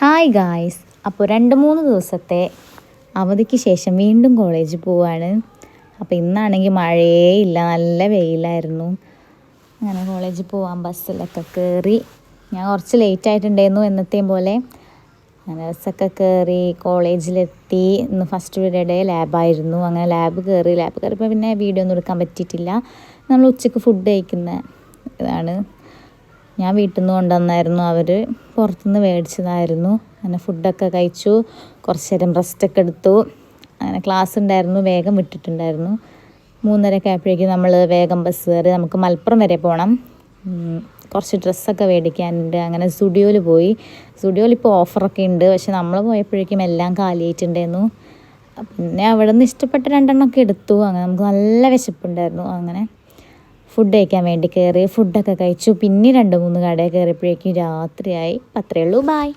Hi guys, അപ്പോൾ 2-3 ദിവസത്തെ അവധിക്ക് ശേഷം വീണ്ടും കോളേജിൽ പോവാണ്. അപ്പോൾ ഇന്നാണെങ്കിൽ മഴയേ ഇല്ല, നല്ല വെയിലായിരുന്നു. അങ്ങനെ കോളേജിൽ പോവാൻ ബസ്സിലൊക്കെ കയറി. ഞാൻ കുറച്ച് ലേറ്റ് ആയിട്ടുണ്ടായിരുന്നു എന്നത്തെയും പോലെ. അങ്ങനെ ബസ്സൊക്കെ കയറി കോളേജിലെത്തി. ഇന്ന് ഫസ്റ്റ് പീരീഡ് ലാബായിരുന്നു. അങ്ങനെ ലാബ് കയറിയപ്പോൾ പിന്നെ വീഡിയോ ഒന്നും എടുക്കാൻ പറ്റിയിട്ടില്ല. നമ്മൾ ഉച്ചയ്ക്ക് ഫുഡ് കഴിക്കുന്ന ഇതാണ്. ഞാൻ വീട്ടിൽ നിന്ന് കൊണ്ടുവന്നായിരുന്നു, അവർ പുറത്തുനിന്ന് മേടിച്ചതായിരുന്നു. അങ്ങനെ ഫുഡൊക്കെ കഴിച്ചു, കുറച്ച് നേരം റെസ്റ്റൊക്കെ എടുത്തു. അങ്ങനെ ക്ലാസ് ഉണ്ടായിരുന്നു, വേഗം വിട്ടിട്ടുണ്ടായിരുന്നു. 3:30 ആയപ്പോഴേക്കും നമ്മൾ വേഗം ബസ് കയറി. നമുക്ക് മലപ്പുറം വരെ പോകണം. കുറച്ച് ഡ്രസ്സൊക്കെ മേടിക്കാനുണ്ട്. അങ്ങനെ സ്റ്റുഡിയോയിൽ പോയി. സ്റ്റുഡിയോയിൽ ഇപ്പോൾ ഓഫറൊക്കെ ഉണ്ട്, പക്ഷെ നമ്മൾ പോയപ്പോഴേക്കും എല്ലാം കാലിയായിട്ടുണ്ടായിരുന്നു. പിന്നെ അവിടെ നിന്ന് ഇഷ്ടപ്പെട്ട 2 എടുത്തു. അങ്ങനെ നമുക്ക് നല്ല വിശപ്പുണ്ടായിരുന്നു. അങ്ങനെ ഫുഡ് കഴിക്കാൻ വേണ്ടി കയറി. ഫുഡൊക്കെ കഴിച്ചു. പിന്നെ 2-3 കടയിൽ കയറിയപ്പോഴേക്കും രാത്രിയായി. അത്രയേ ഉള്ളൂ. ബായ്.